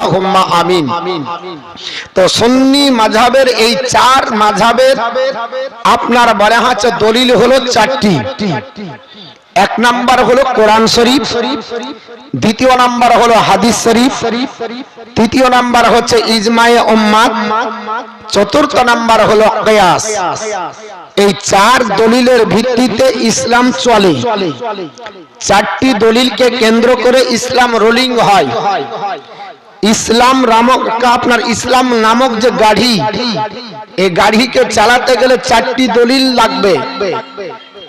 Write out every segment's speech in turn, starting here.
আল্লাহুম্মা আমিন। তো সুন্নি মাযহাবের এই চার মাযহাবের আপনার বলা হচ্ছে দলিল হলো চারটি। এক নাম্বার হলো কোরআন শরীফ, দ্বিতীয় নাম্বার হলো হাদিস শরীফ, তৃতীয় নাম্বার হচ্ছে ইজমায়ে উম্মাত, চতুর্থ নাম্বার হলো কিয়াস। এই চার দলিলের ভিত্তিতে ইসলাম চলে। চারটি দলিলকে কেন্দ্র করে ইসলাম রোলিং হয়। ইসলাম নামক আপনার ইসলাম নামক যে গাড়ি, এই গাড়িকে চালাতে গেলে চারটি দলিল লাগবে।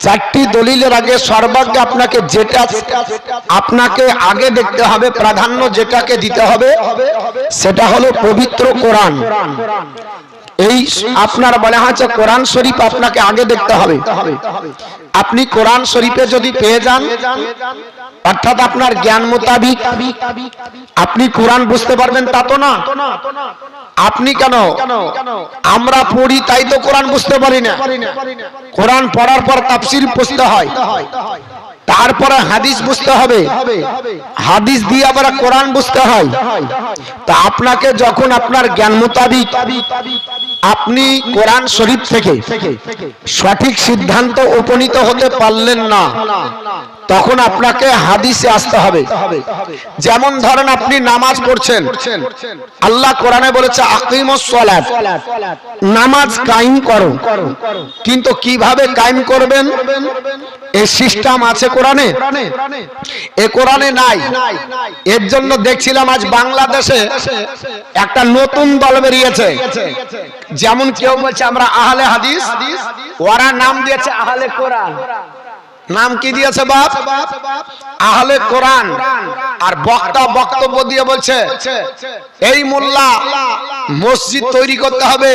চারটি দলিলের আগে সর্বাগ্যে আপনাকে যেটা আপনাকে আগে দেখতে হবে, প্রাধান্য যেটাকে দিতে হবে সেটা হলো পবিত্র কোরআন। এই আপনার বলা হচ্ছে কোরআন শরীফ আপনাকে আগে দেখতে হবে। আপনি কোরআন শরীফে যদি পেয়ে যান, অর্থাৎ আপনার জ্ঞান মোতাবিক আপনি কোরআন বুঝতে পারবেন তা তো না। আপনি কেন, আমরা পড়ি তাই তো কোরআন বুঝতে পারি না। কোরআন পড়ার পর তাফসীর বুঝতে হয়, তারপরে হাদিস বুঝতে হবে, হাদিস দিয়ে আবার কোরআন বুঝতে হয়। তা আপনাকে যখন আপনার জ্ঞান মোতাবিক আপনি কোরআন শরীফ থেকে সঠিক সিদ্ধান্ত উপনীত হতে পারলেন না, তখন আপনাকে হাদিসে আসতে হবে। যেমন ধরেন আপনি নামাজ পড়ছেন, আল্লাহ কোরআনে বলেছে আকিমুস সালাত, নামাজ কায়েম করো। কিন্তু কিভাবে কায়েম করবেন এই সিস্টেম আছে কোরআনে? এ কোরআনে নাই। এর জন্য দেখছিলাম আজ বাংলাদেশে একটা নতুন দল বেরিয়েছে। যেমন কেউ বলছে আমরা আহলে হাদিস, ওরা নাম দিয়েছে আহলে কোরআন। নাম কি দিয়েছে বাপ? আহলে কোরআন। আর বক্তা বক্তব্য দিয়ে বলছে এই মোল্লা মসজিদ তৈরি করতে হবে।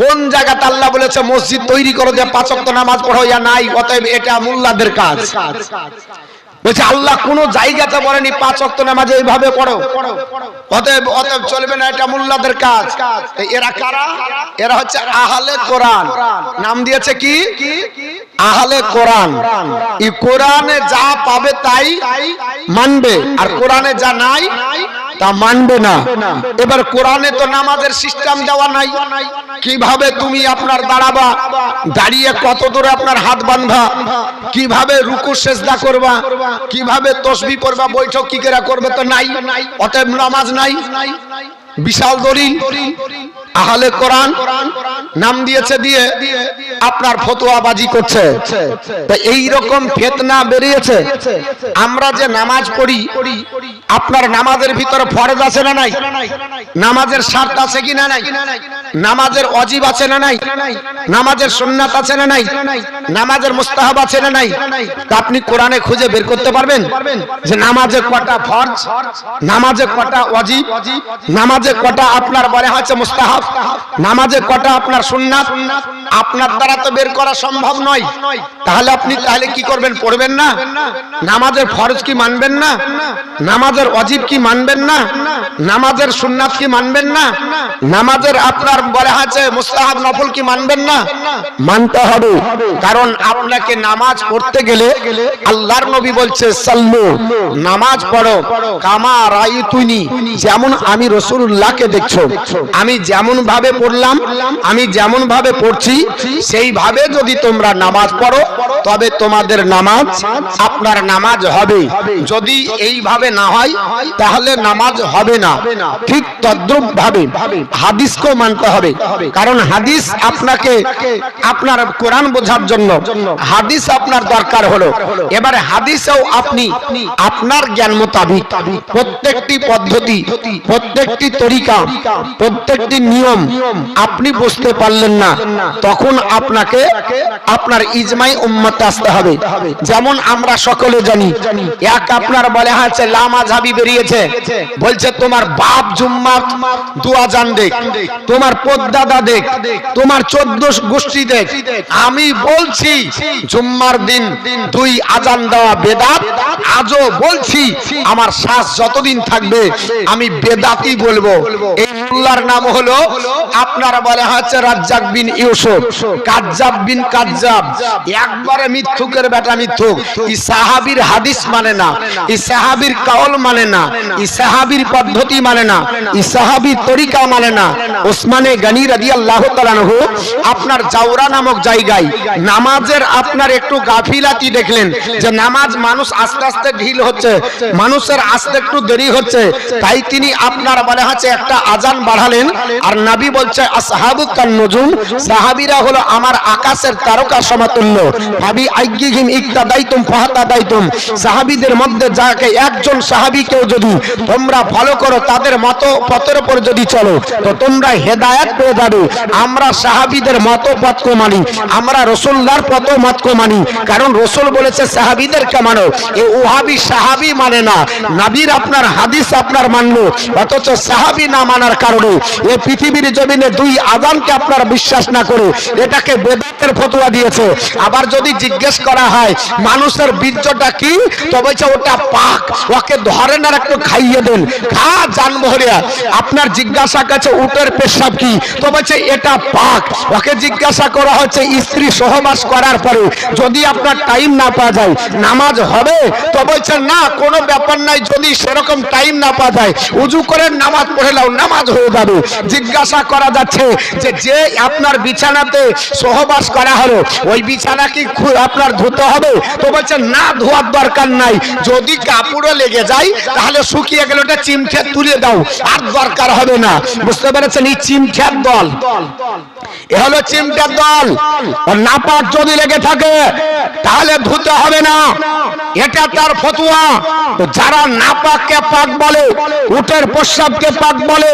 কোন জায়গাতে আল্লাহ বলেছে মসজিদ তৈরি করে দিয়ে 5 ওয়াক্ত নামাজ পড়ো? ইয়া নাই, অতএব এটা মোল্লাদের কাজ। বলছে আল্লাহ কোন জায়গাতে বলেনি 5 ওয়াক্ত নামাজ এইভাবে পড়ো, অতএব চলবে না, এটা মোল্লাদের কাজ। এরা কারা? এরা হচ্ছে আহলে কোরআন। নাম দিয়েছে কি? আহলে কোরআন। এই কোরআনে যা পাবে তাই মানবে, আর কোরআনে যা নাই তা মানবে না। এবার কোরআনে তো নামাজের সিস্টেম দেওয়া নাই। কিভাবে তুমি আপনার দাঁড়াবা, দাঁড়িয়ে কত দূরে আপনার হাত বাঁধা, কিভাবে রুকু সেজদা করবা, কিভাবে তাসবিহ পড়বা, বৈঠক কি করে করবে, তো নাই। অতএব নামাজ নাই। বিশাল দলিল। আহলে কোরআন নাম দিয়েছে, দিয়ে আপনার ফতোয়াবাজি করছে। তো এই রকম ফিতনা বেরিয়েছে। আমরা যে নামাজ পড়ি, আপনার নামাজের ভিতরে ফরজ আছে না নাই? নামাজের শর্ত আছে কি না নাই? নামাজের ওয়াজিব আছে না নাই? নামাজের সুন্নাত আছে না নাই? নামাজের মুস্তাহাব আছে না নাই? তা আপনি কোরআনে খুঁজে বের করতে পারবেন যে নামাজে কটা ফরজ, নামাজে কটা ওয়াজিব, নামাজে কটা আপনার বলা হচ্ছে মুস্তাহাব, নামাজে কটা আপনার সুন্নাত? আপনার দ্বারা তো বের করা সম্ভব নয়। তাহলে আপনি কি করবেন? পড়বেন না? নামাজের ফরজ কি মানবেন না? নামাজের ওয়াজিব কি মানবেন না? নামাজের সুন্নাত কি মানবেন না? নামাজের আপনার বলা আছে মুস্তাহাব নফল কি মানবেন না? মানতে হবে। কারণ আপনাকে নামাজ পড়তে গেলে আল্লাহর নবী বলছে সাল্লু, নামাজ পড়ো কামা রাআইতুনি, যেমন আমি রাসূলুল্লাহকে দেখছো। আমি যেমন ভাবে পড়লাম, আমি যেমন ভাবে পড়ছি, সেইভাবে যদি তোমরা নামাজ পড়ো তবে তোমাদের নামাজ আপনার নামাজ হবে। যদি এইভাবে না হয় তাহলে নামাজ হবে না। ঠিক তদ্রুপ ভাবে হাদিসকেও মানতে হবে। কারণ হাদিস আপনাকে আপনার কোরআন বোঝার জন্য হাদিস আপনার দরকার হলো। এবারে হাদিসেও আপনি আপনার জ্ঞান মোতাবিক প্রত্যেকটি পদ্ধতি, প্রত্যেকটি তরিকা, প্রত্যেকটি নিয়ম আপনি বুঝতে পারলেন না, তখন আপনাকে আপনার ইজমাই উম্মতে আসতে হবে। যেমন আমরা সকলে জানি, এক আপনার বলে আছে লামাযহাবি বেরিয়েছে, বলছে তোমার বাপ জুম্মা 2 আজান দেখ, তোমার পদ্দাদা দেখ, তোমার 14 গোষ্ঠী দেখ। আমি বলছি জুম্মার দিন 2 আজান দেওয়া বেদাত। আজও বলছি আমার শ্বাস যতদিন থাকবে আমি বেদাতই বলবো। এই মোল্লার নাম হলো আপনার বলে হচ্ছে রাজ্জাক বিন ইউসুফ কাজ্জাব বিন কাজ্জাব, একবারে মিথ্যুকের বেটা মিথ্যুক। এই সাহাবীর হাদিস মানে না, এই সাহাবীর কাউল মানে না, এই সাহাবীর পদ্ধতি মানে না, এই সাহাবীর তরিকা মানে না। ওসমানে গনি রাদিয়াল্লাহু তাআলা আনহু আপনার জাওরা নামক জায়গায় নামাজের আপনার একটু গাফিলাতি দেখলেন, যে নামাজ মানুষ আস্তে আস্তে ঢিল হচ্ছে, মানুষের আসতে একটু দেরি হচ্ছে, তাই তিনি আপনার বলে হচ্ছে একটা আজান বাড়ালেন। আর নবী বলছে আসহাবুক কান নুজুম, সাহাবীরা হলো আমার আকাশের তারকা সমতুল্য। ভাবি আইগিহিম ইক্তাদাইতুম ফাহাতাদাইতুম, সাহাবীদের মধ্যে যাকে একজন সাহাবীকেও যদি তোমরা ফলো করো, তাদের মত পথের উপর যদি চলো, তো তোমরা হেদায়েত পেয়ে যাবে। আমরা সাহাবীদের মত পথকে মানি, আমরা রাসূলুল্লাহর পথ মতকে মানি, কারণ রাসূল বলেছে সাহাবীদেরকে মানো। এই ওহাবি সাহাবী মানে না, নবীর আপনার হাদিস আপনার মানলো, অথচ সাহাবী না মানার কারণে এই পৃথিবীর জমিনে দুই আযানকে আপনারা বিশ্বাস না করে এটাকে বেদাতের ফতোয়া দিয়েছে। আবার যদি জিজ্ঞেস করা হয় মানুষের বীর্যটা কি, তো বলছে ওটা পাক, ওকে ধরেন আর একটু খাইয়ে দেন, খা জানবহরিয়া। আপনার জিজ্ঞাসা কাছে উটের পেশাব কি, তো বলছে এটা পাক। ওকে জিজ্ঞাসা করা হচ্ছে স্ত্রী সহবাস করার পরে যদি আপনার টাইম না পাওয়া যায় নামাজ হবে, তো বলছে না কোনো ব্যাপার নাই, যদি সেরকম টাইম না পাওয়া যায় উজু করে নামাজ পড়ে নাও, নামাজ হয়ে যাবে। জিজ্ঞাসা করা যাচ্ছে যে যে আপনার বিছানাতে সহবাস করা হলো ওই বিছানা কি আপনার ধুতে হবে, তো বলছে না ধোয়ার দরকার নাই, যদি কাপড়ে লেগে যায় তাহলে শুকিয়ে গেলে ওটা চিমটে তুলে দাও, আর দরকার হবে না। বুঝতে পেরেছেন? এই চিমটার দল, এ হলো চিমটার দল। নাপাক যদি লেগে থাকে তাহলে ধুতে হবে না, এটা তার ফতোয়া। তো যারা নাপাককে পাক বলে, উটের প্রস্রাবকে পাক বলে,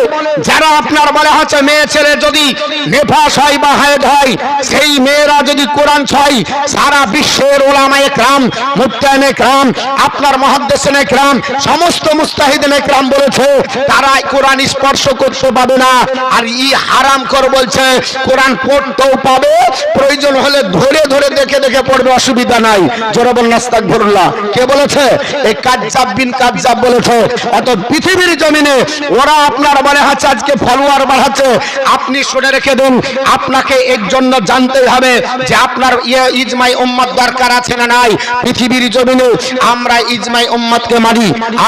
যারা আপনার বলে হচ্ছে মেয়ে ছেলে যদি নেফাস হয় বা হায়েদ হয়, সেই মেয়েরা যদি কোরআন ছয়, সারা বিশ্বের উলামায়ে কেরাম, মুফতিয়ানে কেরাম, আপনার মুহাদ্দিসিনে কেরাম, সমস্ত মুস্তাহিদিনে কেরাম বলেছে তারা কোরআন স্পর্শ করতে পাবে না। আর ই হারাম কর বলছে কোরআন পড়তেও পাবে, প্রয়োজন হলে ধরে ধরে দেখে দেখে পড়বে, অসুবিধা নাই। জোরে বলুন আস্তাগফিরুল্লাহ। কে বলেছে? এই কাজ্জাব বিন কাজ্জাব বলেছে। এত পৃথিবীর জমিনে ওরা আপনার বলে হচ্ছে আজকে ফলোয়ার বাড়াচ্ছে। আপনি শুনে রেখে দিন, আপনাকে এর জন্য জানতে হবে যে আপনার ইজমাই উম্মত দরকার আছে না নাই। পৃথিবীর জমিনে আমরা ইজমাই উম্মতকে মানি।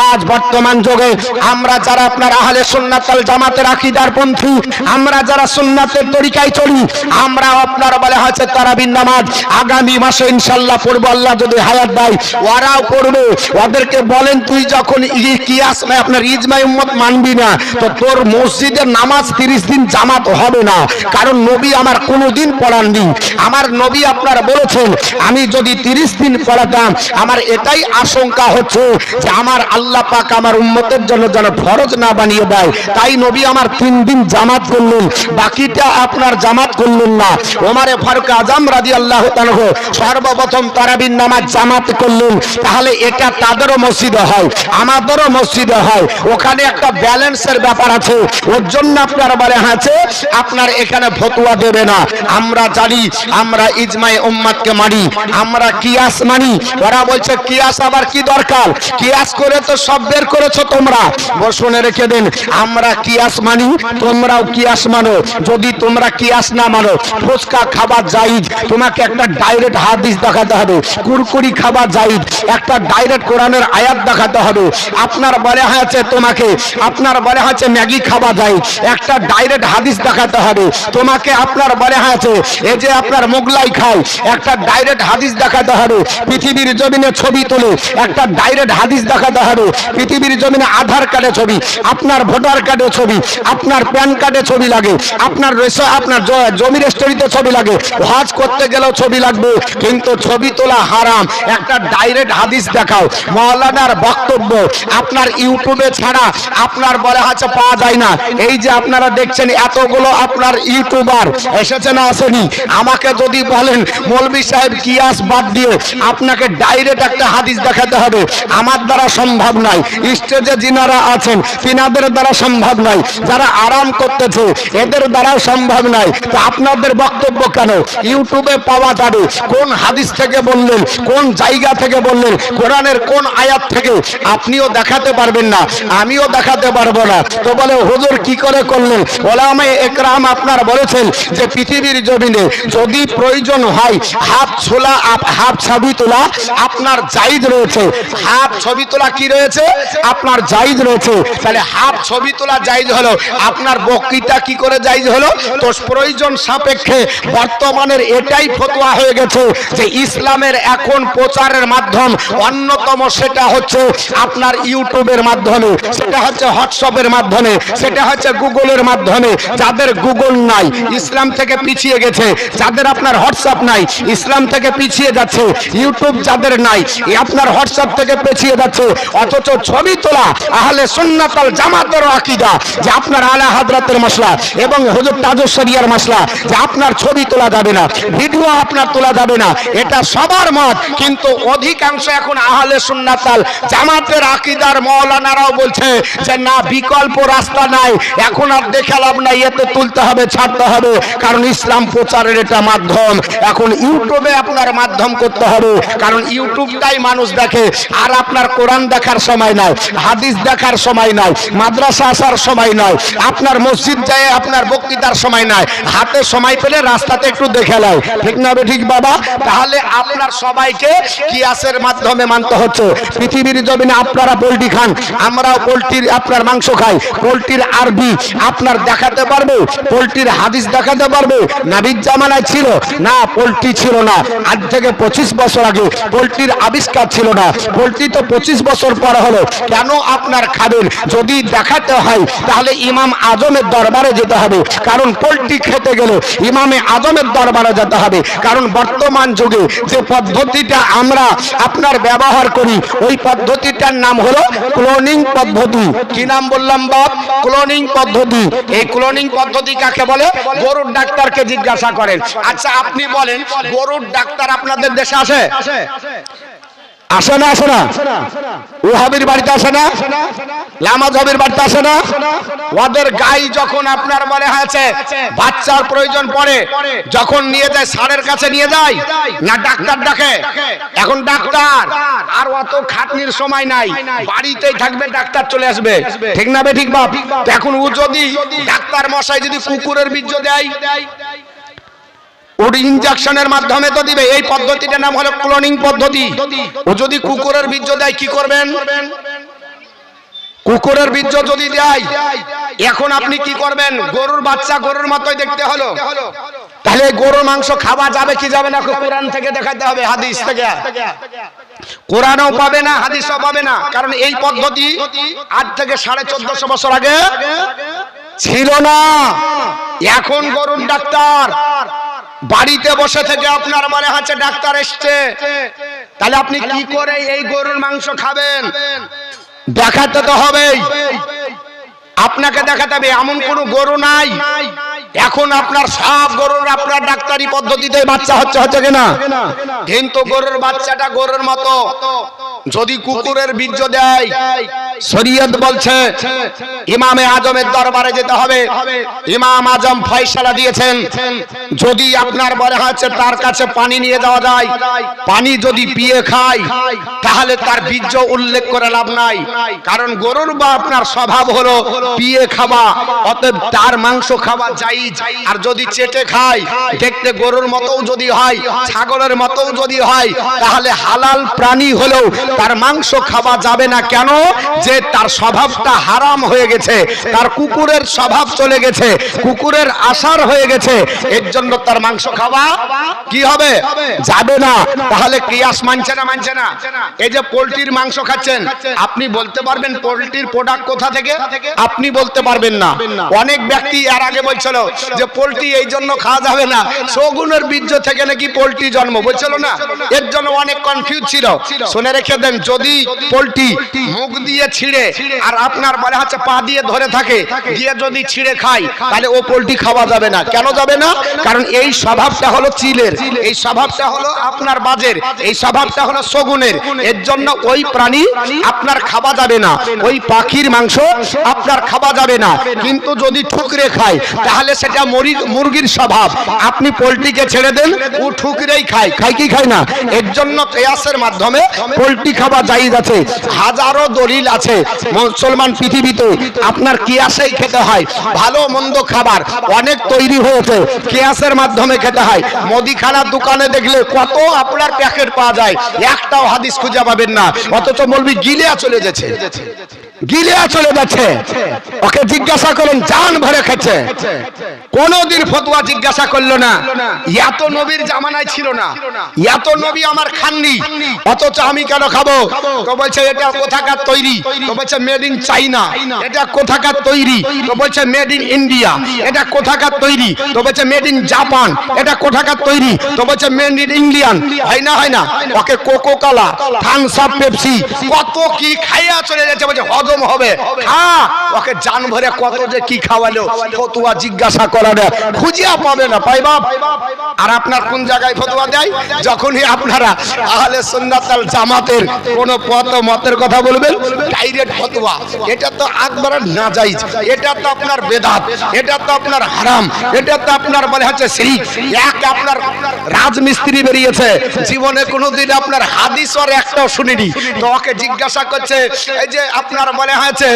আজ বর্তমান যুগে আমরা যারা আপনার আহলে সুন্নাত ওয়াল জামাতের আকীদার পন্থী, আমরা যারা সুন্নাতের তরিকায় চলি, আমরা আপনার বলে হচ্ছে তারাবির নামাজ আগামী মাসে ইনশাআল্লাহ পড়ব, আল্লাহ যদি হায়াত দেয় ওরাও পড়বে। ওদেরকে বলেন তুই যখন কিয়াস আপনার ইজমাই উম্মত মানবি না, তো তোর মসজিদের নামাজ 30 দিন জামাত হবে না, কারণ নবী আমার কোনোদিন পড়াননি। আমার নবী আপনার বলেছেন আমি যদি 30 দিন পড়াতাম, আমার এটাই আশঙ্কা হচ্ছে যে আমার আল্লাহ পাক আমার উম্মতের জন্য যেন ফরজ না বানিয়ে দেয়। তাই নবী আমার 3 দিন জামাত করলেন, বাকিটা আপনার জামাত করলেন না। ওমরে ফারুক আজম রাদিয়াল্লাহু তাআলা সর্বপ্রথম তারাবির নামাজ জামাত করলেন। তাহলে এটা তাদেরও মসজিদে হয়, আমাদেরও মসজিদে হয়, ওখানে একটা ব্যালেন্সের ব্যাপার আছে। ওর জন্য আপনার বলে আছে আপনার এখানে ফতোয়া দেবে না। আমরা জানি আমরা ইজমাই উম্মতকে মানি, আমরা কিয়াস মানি। ওরা বলছে কিয়াস আবার কি দরকার, কিয়াস করে তো সব বের করেছো তোমরা। শুনে রেখে দিন, আমরা কিয়াস মানি, তোমরাও কিয়াস মানো। যদি তোমরা কিয়াস না মানো, ফুচকা খাবার জায়েজ, তোমাকে একটা ডাইরেক্ট হাদিস দেখাতে হবে। কুরকুরি খাবার জায়েজ, একটা ডাইরেক্ট কোরআনের আয়াত দেখাতে হবে। আপনার বলে আছে তোমাকে আপনার বলে আছে ম্যাগি খাওয়া যায়, একটা ডাইরেক্ট হাদিস দেখাতে হবে। তোমাকে আপনার বলে আছে এই যে আপনার মোগলাই খায়, একটা ডাইরেক্ট হাদিস দেখাতে হবে। পৃথিবীর জমিনে ছবি তুলে একটা ডাইরেক্ট হাদিস দেখাতে হবে। পৃথিবীর জমিনে আধার কার্ডে ছবি, আপনার ভোটার কার্ডে ছবি, আপনার প্যান কার্ডে ছবি লাগে, আপনার আপনার জমি রেজিস্ট্রিতে ছবি লাগে, হজ করতে গেলেও ছবি লাগবে, কিন্তু ছবি তোলা হারাম। একটা ডাইরেক্ট হাদিস দেখাও। মাওলানার বক্তব্য আপনার ইউটিউবে ছাড়া আপনার বলে আছে পাওয়া যায় না। এই যে আপনারা দেখছেন এতগুলো আপনার ইউটিউবার এসেছে না আসেনি, আমাকে যদি বলেন মৌলভী সাহেব কিয়াস বাদ দিয়ে আপনাকে ডাইরেক্ট একটা হাদিস দেখাতে হবে, আমার দ্বারা সম্ভব নয়। স্টেজে যিনারা আছেন তিনাদের দ্বারা সম্ভব নয়, যারা আরাম করতেছে এদের দ্বারাও সম্ভব নয়। তো আপনাদের বক্তব্য কেন ইউটিউবে পাওয়া যাবে? কোন হাদিস থেকে বললেন, কোন জায়গা থেকে বললেন, কোরআনের কোন আয়াত থেকে? আপনিও দেখাতে পারবেন না, আমিও দেখাতে পারবো না। তো বলে হুজুর কি করে করলেন? ওলামায়ে একরাম আপনার বলেছেন যে পৃথিবীর জমিনে যদি প্রয়োজন হয় হাত ছোলা হাত ছবি তোলা আপনার জায়েজ রয়েছে। হাত ছবি তোলা কি রয়েছে? আপনার জায়েজ রয়েছে। তাহলে হাত ছবি তোলা জায়েজ হলো, আপনার বক্তৃতা কি করে জায়েজ হলো? তো প্রয়োজন সাপেক্ষে বর্তমানের এটাই ফতোয়া হয়ে গেছে যে ইসলামের এখন প্রচারের মাধ্যম অন্যতম সেটা হচ্ছে আপনার ইউটিউবের মাধ্যমে, সেটা হচ্ছে হোয়াটসঅ্যাপের মাধ্যমে, সেটা হচ্ছে গুগলের মাধ্যমে। যাদের গুগল নাই ইসলাম থেকে পিছিয়ে গেছে, যাদের আপনার হোয়াটসঅ্যাপ নাই ইসলাম থেকে পিছিয়ে যাচ্ছে, ইউটিউব যাদের নাই আপনার হোয়াটসঅ্যাপ থেকে পিছিয়ে যাচ্ছে। অথচ ছবি তোলা আহলে সুন্নাত ওয়াল জামাতের আকীদা যে আপনার আলা হযরতের মাসলা এবং হুজুর তাজুস শরিয়ার মাসলা যে আপনার ছবি তোলা যাবে না, ভিডিও আপনার তোলা যাবে না, এটা সবার মত। কিন্তু অধিকাংশ এখন আহলে সুন্নাত ওয়াল জামাতের আকীদার মাওলানারাও বলছে যে না, বিকল্প রাস্তা নাই, এখন আর দেখে লাভ নাই, এতে তুলতে হবে, ছাড়তে হবে, কারণ ইসলাম প্রচারের এটা মাধ্যম। এখন ইউটিউবে আপনার মাধ্যম করতে হবে, কারণ ইউটিউবটাই মানুষ দেখে। আর আপনার কোরআন দেখার সময় নাই, হাদিস দেখার সময় নাই, মাদ্রাসা আসার সময় নাই, আপনার মসজিদ যায় আপনার বক্তৃতার সময় নাই, হাতে সময় পেলে রাস্তাতে একটু দেখে নেয়, ঠিক না ঠিক বাবা? তাহলে আপনার সবাইকে কিয়াসের মাধ্যমে মানতে হচ্ছে। পৃথিবীর জমিনে আপনারা পোল্ট্রি খান, আমরাও পোল্ট্রির আপনার মাংস খাই। পোল্ট্রির আরবি আপনার দেখাতে পারবে? পোল্ট্রির হাদিস দেখাতে পারবে? নবীর জামানায় ছিল না, পোল্ট্রি ছিল না। আজ থেকে 25 বছর আগে পোল্ট্রির আবিষ্কার ছিল না। পোল্ট্রি তো 25 বছর পর হলো। কেন আপনার খাবেন? যদি দেখাতে হয় তাহলে ইমাম আজমের দরবারে যেতে হবে, কারণ পোল্ট্রি খেতে গেলে ইমামে আজমের দরবারে যেতে হবে। কারণ বর্তমান যুগে যে পদ্ধতিটা আমরা আপনার ব্যবহার করি ওই পদ্ধতিটার নাম হলো ক্লোনিং পদ্ধতি। কি নাম বললাম বাপ? ক্লোনিং পদ্ধতি। এই ক্লোনিং পদ্ধতি কাকে বলে? গরুর ডাক্তারকে জিজ্ঞাসা করেন। আচ্ছা আপনি বলেন, গরুর ডাক্তার আপনাদের দেশে আসে? আসে না? আসে না? ওহাবির বাড়িতে আসে না? লামাজবির বাড়িতে আসে না? ওদের গাই যখন আপনার বলে হয়েছে বাচ্চার প্রয়োজন পড়ে, যখন নিয়ে যায় ষাঁড়ের কাছে নিয়ে যায় না ডাক্তার ডাকে? এখন ডাক্তার আর অত খাটনির সময় নাই, বাড়িতেই থাকবে, ডাক্তার চলে আসবে, ঠিক না ঠিক বাপ? এখন ও যদি ডাক্তার মশাই যদি কুকুরের বীর্য দেয়, ওর ইনজেকশনের মাধ্যমে তো দিবে। এই পদ্ধতিটার নাম হলো ক্লোনিং পদ্ধতি। ও যদি কুকুরের বীর্য দেয় কি করবেন? কুকুরের বীর্য যদি দেয়, এখন আপনি কি করবেন? গরুর বাচ্চা গরুর মতোই দেখতে হলো। তাহলে গরুর মাংস খাওয়া যাবে কি যাবে না? কোরআন থেকে দেখাতে হবে, হাদিস থেকে। কোরআনও পাবে না, হাদিসও পাবে না, কারণ এই পদ্ধতি আজ থেকে 1450 বছর আগে ছিল না। এখন গরুর ডাক্তার বাড়িতে বসে থেকে আপনার মনে হচ্ছে ডাক্তার এসছে, তাহলে আপনি কি করে এই গরুর মাংস খাবেন? দেখাতে তো হবেই, আপনাকে দেখাতে হবে। এমন কোন গরু নাই এখন আপনার সব গরুর আপনার ডাক্তারি পদ্ধতিতে বাচ্চা হচ্ছে কিনা? কিন্তু গরুর বাচ্চাটা গরুর মতো যদি কুকুরের বীর্য দেয়, শরীয়ত বলছে ইমামে আজমের দরবারে যেতে হবে। ইমাম আজম ফয়সালা দিয়েছেন, যদি আপনার বলে হচ্ছে তার কাছে পানি নিয়ে যাওয়া যায়, পানি যদি পিয়ে খায় তাহলে তার বীর্য উল্লেখ করে লাভ নাই, কারণ গরুর বা আপনার স্বভাব হলো পিয়ে খাওয়া, অতএব তার মাংস খাওয়া জায়েজ। আর যদি চেটে খায়, দেখতে গরুর মতোও যদি হয়, ছাগলের মতোও যদি হয়, তাহলে হালাল প্রাণী হলেও তার মাংস খাওয়া যাবে না। কেন? যে তার স্বভাবটা হারাম হয়ে গেছে, তার কুকুরের স্বভাব চলে গেছে, কুকুরের আসার হয়ে গেছে, এর জন্য তার মাংস খাওয়া কি হবে? যাবে না। তাহলে কিয়াস মানছে না? মানছে না। এই যে পোল্ট্রির মাংস খাচ্ছেন, আপনি বলতে পারবেন পোল্ট্রির প্রোডাক্ট কোথা থেকে? আপনি বলতে পারবেন না। অনেক ব্যক্তি এর আগে বলছিল যে পোল্ট্রি এই জন্য খাওয়া যাবে না, শগুনের বীর্য থেকে নাকি পোল্ট্রি জন্ম, বলছিল না? এর জন্য অনেক কনফিউজ ছিল। শুনে রেখে দেন, যদি পোল্ট্রি মুখ দিয়ে ছিঁড়ে আর আপনার বলে হচ্ছে পা দিয়ে ধরে থাকে, দিয়ে যদি ছিঁড়ে খায়, তাহলে ও পোল্ট্রি খাওয়া যাবে না। কেন যাবে না? কারণ এই স্বভাবটা হলো চিলের, এই স্বভাবটা হলো আপনার বাজের, এই স্বভাবটা হলো শগুনের। এর জন্য ওই প্রাণী আপনার খাওয়া যাবে না, ওই পাখির মাংস আপনার খাওয়া যাবে না। কিন্তু যদি ঠুকরে খায় তাহলে সেটা মুরগির স্বভাব। আপনি পোল্ট্রিকে ছেড়ে দেন, ও ঠুকরেই খায়, খায় কি খায় না? এর জন্য কিয়াসের মাধ্যমে পোল্ট্রি খাওয়া জায়েজ আছে। হাজারো দলিল আছে। আছে মুসলমান পৃথিবীতে, আপনার কিয়াসেই খেতে হয়। ভালো মন্দ খাবার অনেক তৈরি হয়েছে, কিয়াসের মাধ্যমে খেতে হয়। মুদিখানার দোকানে দেখলে কত আপনার প্যাকেট পাওয়া যায়, একটাও হাদিস খুঁজে পাবেন না, অথচ মৌলবি গিলিয়া চলে যাচ্ছে, গিলিয়া চলে যাচ্ছে। ওকে জিজ্ঞাসা করেন, জান ভরে খেছে, কোনদিন ফতোয়া জিজ্ঞাসা করলো না। এত নবীর জামানায় ছিল না, এত নবী আমার খাননি, অথচ আমি কেন খাবো? তো বলছে এটা কোথাকার তৈরি? তো বলছে মেড ইন চাইনা। এটা কোথাকার তৈরি? তো বলছে মেড ইন ইন্ডিয়া। এটা কোথাকার তৈরি? তো বলছে মেড ইন জাপান। এটা কোথাকার তৈরি? তো বলছে মেড ইন ইংল্যান্ড। হয় না, হয় না? ওকে Coca Cola, Thums up, Pepsi, কত কি খাইয়া চলে যাচ্ছে, বলছে হজম হবে, হ্যাঁ। ওকে জান ভরে কত যে কি খাওয়ালো, ফতোয়া জিজ্ঞাসা করা না, খুঁজিয়া পাবে না, পাইবা। আর আপনার কোন জায়গায় ফতোয়া দেয়? যখনই আপনারা আহলে সুন্নাত ওয়াল জামাতের কোন মতের কথা বলবেন, ডাইরেক্ট ফতোয়া। এটা তো আকবার নাজায়েজ, এটা তো আপনার বেদাত, এটা তো আপনার হারাম, এটা তো আপনার বলে হচ্ছে শিরক। এক আপনার রাজমিস্ত্রি বেরিয়েছে, জীবনে কোনোদিন আপনার হাদিস আর একটাও শুনিনি, তো ওকে জিজ্ঞাসা করছে, এই যে আপনার বলে হয়েছে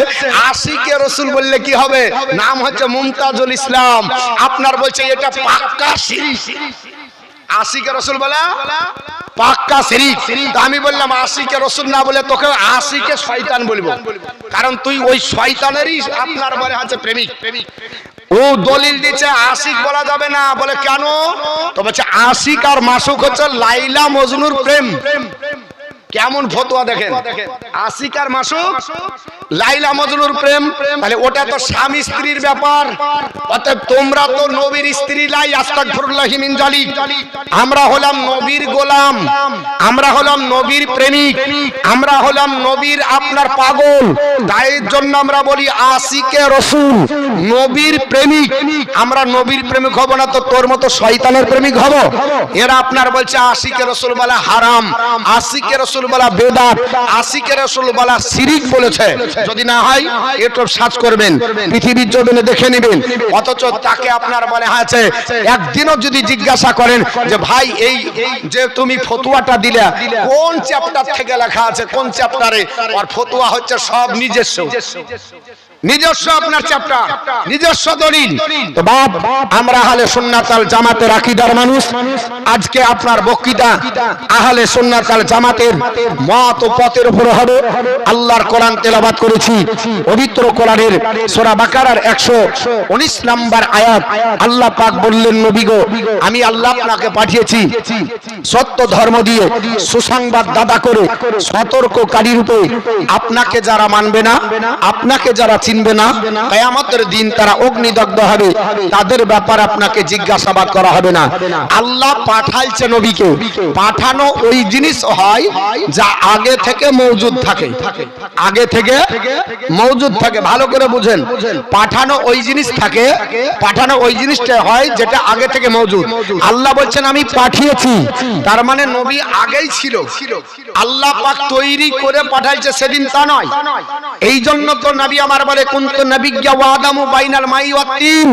আশিকে রসুল বললে কি হবে? নাম হচ্ছে মুমতাজুল ইসলাম, আপনার বলছে এটা পাক্কা শিরক। আশিকে রসুল বলা পাক্কা শিরক। তো আমি বললাম আশিকে রসুল না বলে তোকে আশিকে শয়তান বলবো, কারণ তুই ওই শয়তানেরই আপনার বলে আছে প্রেমিক। ও দলিল দিচ্ছে আশিক বলা যাবে না, বলে কেন? তো বলছে আশিক আর মাসুক হচ্ছে লাইলা মজনুর প্রেম। কেমন ফতোয়া দেখেন, আশিক আর মাসুক লাইলা মজনুর প্রেম, তাহলে ওটা তো স্বামী স্ত্রীর ব্যাপার। অতএব তোমরা তো নবীর স্ত্রী লাই, আস্তাগফিরুল্লাহ মিন জালিক। আমরা হলাম নবীর গোলাম, আমরা হলাম নবীর প্রেমিক, আমরা হলাম নবীর আপনার পাগল। তাই জন্য আমরা বলি আশিকে রসুল, নবীর প্রেমিক। আমরা নবীর প্রেমিক হব না তো তোর মতো শয়তানের প্রেমিক হব? এরা আপনার বলছে আশিকে রসুল বলা হারাম, আশিকে রসুল বলা বেদাত, আশিকে রসুল বলা শিরক বলেছে। যদি না হয় একটু সার্চ করবেন, পৃথিবীর জমিনে দেখে নেবেন। অথচ তাকে আপনার বলে আছে, একদিনও যদি জিজ্ঞাসা করেন যে ভাই এই যে তুমি ফতোয়াটা দিলে কোন চ্যাপ্টার থেকে লেখা আছে, কোন চ্যাপ্টারে? আর ফতোয়া হচ্ছে সব নিজস্ব, নিজস্ব আপনার চ্যাপ্টার, নিজস্ব দলিল। তো বাপ, আমরা আহলে সুন্নাত ওয়াল জামাতের আকীদার মানুষ। আজকে আপনার বক্তৃতা আহলে সুন্নাত ওয়াল জামাতের মত ও পথের উপর হবে। আল্লাহর কোরআন তেলাওয়াত করেছি, পবিত্র কোরআনের সূরা বাকারার 119 নম্বর আয়াত। আল্লাহ পাক বললেন, নবী গো, আমি আল্লাহ আপনাকে পাঠিয়েছি সত্য ধর্ম দিয়ে, সুসংবাদ দাতা করে, সতর্ককারী রূপে। আপনাকে যারা মানবে না, আপনাকে যারা চিনবে না, কিয়ামতের দিন তারা অগ্নিদগ্ধ হবে, তাদের ব্যাপারে আপনাকে জিজ্ঞাসাবাদ করা হবে না। আল্লাহ পাঠাইছে নবীকে, পাঠানো ওই জিনিস হয় যা আগে থেকে মওজুদ থাকে, আগে থেকে মওজুদ থাকে। ভালো করে বুঝেন, পাঠানো ওই জিনিস থাকে, পাঠানো ওই জিনিসটা হয় যেটা আগে থেকে মওজুদ। আল্লাহ বলছেন আমি পাঠিয়েছি, তার মানে নবী আগেই ছিল, আল্লাহ পাক তৈরি করে পাঠাইছে সেদিন তা নয়। এই জন্য তো নবী আমার বলে কুনতু নাবিয়্যা ওয়া আদামু বাইনাল মাই ওয়াত তিন।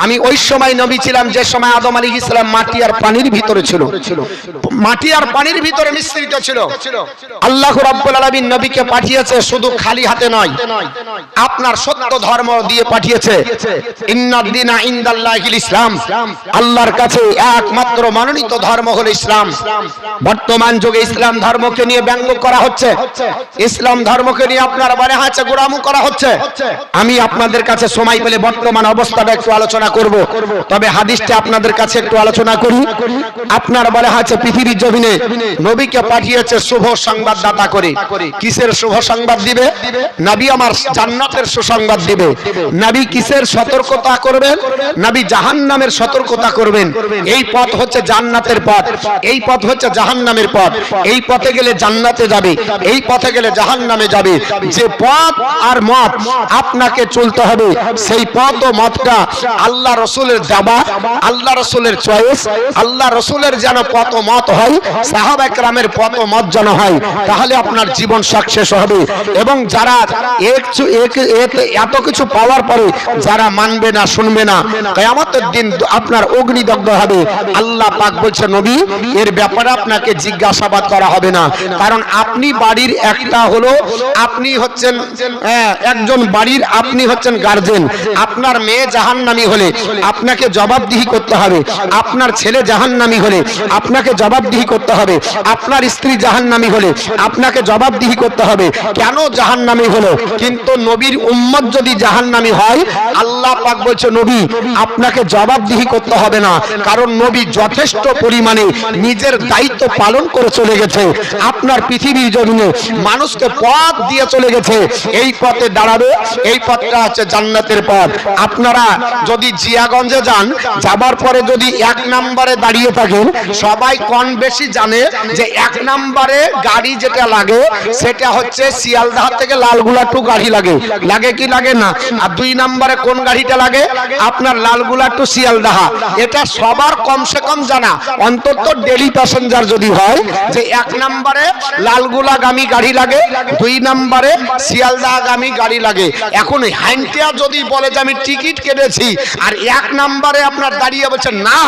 আমি ওই সময় নবী ছিলাম যে সময় আদম আলাইহিস সালাম মাটি আর পানির ভিতরে ছিল, মাটি আর পানির ভিতরে মিশ্রিত ছিল। আল্লাহ রাব্বুল আলামিন নবীকে পাঠিয়েছে শুধু খালি হাতে নয়, আপনার সত্য ধর্ম দিয়ে পাঠিয়েছে। ইন্নাদ দীনা ইনদাল্লাহিল ইসলাম, আল্লাহর কাছে একমাত্র মনোনীত ধর্ম হলো ইসলাম। বর্তমান যুগে ইসলাম ধর্মকে নিয়ে ব্যঙ্গ করা হচ্ছে, ইসলাম ধর্মকে নিয়ে আপনার মানে হচ্ছে গোলামি করা হচ্ছে। আমি আপনাদের কাছে সময় পেলে বর্তমান অবস্থাটা একটু আলোচনা করব, তবে হাদিসটা আপনাদের কাছে একটু আলোচনা করি। আপনার বলা হচ্ছে পৃথিবীর জমিনে নবীকে পাঠিয়েছে শুভ সংবাদদাতা করে। কিসের শুভ সংবাদ দিবে? নবী আমার জান্নাতের সুসংবাদ দিবে। নবী কিসের সতর্কতা করবেন? নবী জাহান্নামের সতর্কতা করবেন। এই পথ হচ্ছে জান্নাতের পথ, এই পথ হচ্ছে জাহান্নামের পথ। এই পথে গেলে জান্নাতে যাবে, এই পথে গেলে জাহান্নামে যাবে। যে পথ আর মত আপনাকে চলতে হবে। সেই পথ ও মতটা আল্লাহ রসুলের দেওয়া, আল্লাহ রসুলের চয়েস, আল্লাহ রসুলের যেন পথ ও মত হয়, সাহাবা একরামের পথ ও মত যেন হয়, তাহলে আপনার জীবন সাকসেস হবে। এবং যারা এত কিছু পাওয়ার পরে যারা মানবে না, শুনবে না, কিয়ামতের দিন আপনার অগ্নিদগ্ধ হবে। আল্লাহ পাক বলছে নবী এর ব্যাপারে আপনাকে জিজ্ঞাসাবাদ করা হবে না, কারণ আপনি বাড়ির একটা হলো, আপনি হচ্ছেন একজন বাড়ির, আপনি হচ্ছেন গার্জেন। আপনার মেয়ে জাহান্নামী হলে আপনাকে জবাবদিহি করতে হবে, আপনার ছেলে জাহান্নামী হলে আপনাকে জবাবদিহি করতে হবে, আপনার স্ত্রী জাহান্নামী হলে আপনাকে জবাবদিহি করতে হবে কেন জাহান্নামী হলো। কিন্তু নবীর উম্মত যদি জাহান্নামী হয়, আল্লাহ পাক বলছে নবী আপনাকে জবাবদিহি করতে হবে না, কারণ নবী যথেষ্ট পরিমাণে নিজের দায়িত্ব পালন করে চলে গেছে। আপনার পৃথিবীর জমিনে মানুষকে পথ দিয়ে চলে গেছে, এই পথে দাঁড়াবে, এই পথটা হচ্ছে জান্নাতের পথ। আপনারা যদি জিয়াগঞ্জে যান, যাবার পরে যদি 1 নম্বরে দাঁড়িয়ে থাকেন, সবাই কম বেশি জানে যে 1 নম্বরে গাড়ি যেটা লাগে সেটা হচ্ছে শিয়ালদহ থেকে লালগুলা টু গাড়ি লাগে, লাগে কি লাগে না? আর 2 নম্বরে কোন গাড়িটা লাগে? আপনার লালগুলা টু শিয়ালদহ। এটা সবার কমসে কম জানা, অন্তত ডেলি প্যাসেঞ্জার যদি হয় যে 1 নম্বরে লালগুলাগামী গাড়ি লাগে, 2 নম্বরে শিয়ালদাহগামী গাড়ি লাগে। এখন হ্যান্টিয়া যদি বলে যে আমি টিকিট কেটেছি, আর 1 নম্বরে আপনার দাঁড়িয়ে বলছেন না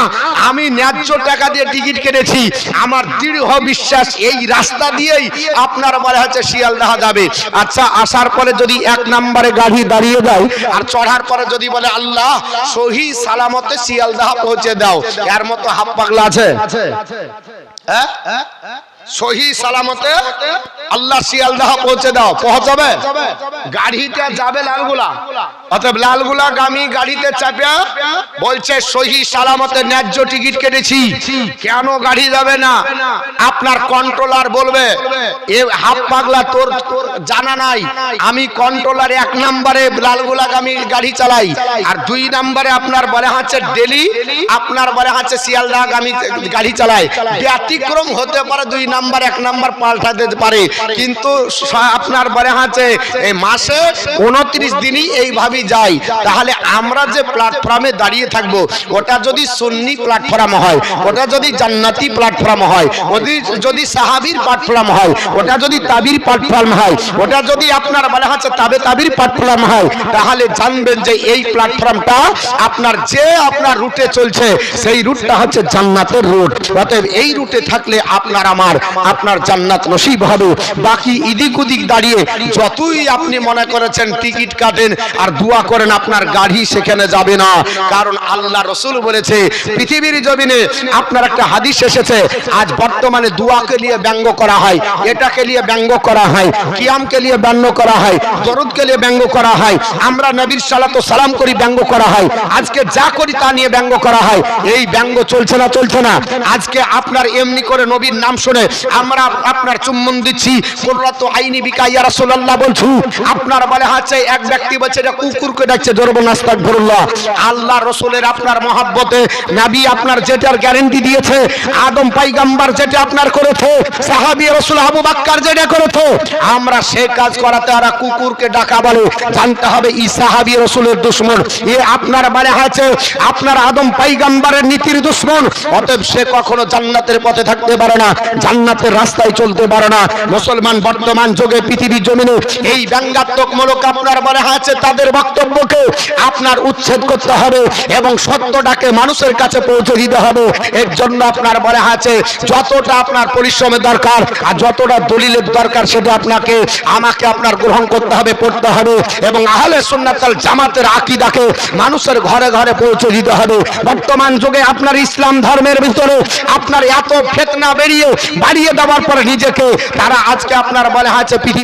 আমি ন্যায্য টাকা দিয়ে টিকিট কেটেছি, আমার দৃঢ় বিশ্বাস এই রাস্তা দিয়েই আপনার বলে হচ্ছে শিয়ালদাহ যাবে। আচ্ছা, আসার পরে যদি 1 নম্বরে গাড়ি দাঁড়িয়ে যায় আর চড়ার পরে যদি বলে আল্লাহ সহি সালামতে শিয়ালদাহ পৌঁছে দাও, এর মতো হাফ পাগলা আছে? হ্যাঁ, সহি সালামতে আল্লাহ শিয়ালদাহ পৌঁছে দাও, পৌঁছাবে? গাড়িটা যাবে লালগুলা, অতএব লালগুলা গামী গাড়িতে চাপে বলছে সহি সালামতে ন্যায্য টিকিট কেটেছি। কেন গাড়ি যাবে না? আপনার কন্ট্রোলার বলবে এ হাফ পাগলা তোর জানা নাই, আমি কন্ট্রোলার 1 নম্বরে লালগুলা গামী গাড়ি চালাই, আর 2 নম্বরে আপনার বলে হচ্ছে ডেলি আপনার বলে হচ্ছে শিয়ালদাহ গামী গাড়ি চালাই। ব্যতিক্রম হতে পারে 2 নম্বর 1 নম্বর পাল্টা দিতে পারে, কিন্তু আপনার বলে হচ্ছে এই মাসে 29 দিনই এইভাবেই যায়। তাহলে আমরা যে প্ল্যাটফর্মে দাঁড়িয়ে থাকবো, ওটা যদি সুন্নি প্ল্যাটফর্ম হয়, ওটা যদি জান্নাতি প্ল্যাটফর্ম হয়, যদি সাহাবীর প্ল্যাটফর্ম হয়, ওটা যদি তাবির প্ল্যাটফর্ম হয়, ওটা যদি আপনার বলা হচ্ছে তাবির প্ল্যাটফর্ম হয়, তাহলে জানবেন যে এই প্ল্যাটফর্মটা আপনার যে আপনার রুটে চলছে সেই রুটটা হচ্ছে জান্নাতের রুট। অতএব এই রুটে থাকলে আপনার জান্নাত নসিব হবে। বাকি ইদিক উদিক দাঁড়িয়ে যতই আপনি মনে করেছেন টিকিট কাটেন আর দোয়া করেন, আপনার গাড়ি সেখানে যাবে না। কারণ আল্লাহ রসুল বলেছে পৃথিবীর জমিনে আপনার একটা হাদিস এসেছে, আজ বর্তমানে দোয়াকে নিয়ে ব্যঙ্গ করা হয়, এটাকে নিয়ে ব্যঙ্গ করা হয়, কিয়ামকে নিয়ে ব্যঙ্গ করা হয়, দরুদকে নিয়ে ব্যঙ্গ করা হয়, আমরা নবীর সালাতু সালাম করি ব্যঙ্গ করা হয়, আজকে যা করি তা নিয়ে ব্যঙ্গ করা হয়। এই ব্যঙ্গ চলছে না? চলছে না? আজকে আপনার এমনি করে নবীর নাম শুনে আমরা আপনার চুম্বন দিচ্ছি, কুররাতু আইনি বিকা ইয়া রাসূলুল্লাহ বলছি, আপনার বলে হচ্ছে এক ব্যক্তি বলছে এটা কুকুরকে ডাকছে, জোরে বলুন আস্তাগফিরুল্লাহ। আল্লাহ রাসূলের আপনার মহব্বতে নবী আপনার যেটার গ্যারান্টি দিয়েছে, আদম পয়গম্বর যেটা আপনার করেছে, সাহাবী রাসূল আবু বকর যেটা করেছে, আমরা সে কাজ করাতে আর কুকুরকে ডাকা বলে, জানতে হবে এই সাহাবী রাসূলের দুশমন, এ আপনার বলে হচ্ছে আপনার আদম পয়গম্বরের নীতির দুশমন। অতএব সে কখনো জান্নাতের পথে থাকতে পারে না, জান্নাতের রাস্তায় চলতে পারে না। মুসলমান বর্তমান যুগে পৃথিবীর জমিনে এই ব্যঙ্গাত্মকমূলক আপনার বলে আছে তাদের বক্তব্যকে আপনার উচ্ছেদ করতে হবে এবং সত্যটাকে মানুষের কাছে পৌঁছে দিতে হবে। এর জন্য আপনার বলে আছে যতটা আপনার পরিশ্রমের দরকার আর যতটা দলিলের দরকার সেটা আপনাকে আমাকে আপনার গ্রহণ করতে হবে, পড়তে হবে এবং আহলে সুন্নাত ওয়াল জামাতের আকীদাকে মানুষের ঘরে ঘরে পৌঁছে দিতে হবে। বর্তমান যুগে আপনার ইসলাম ধর্মের ভিতরে আপনার এত ফিতনা বাড়িয়ে দেওয়ার পরে নিজেকে তারা আজকে আপনার বলে আছে পৃথিবী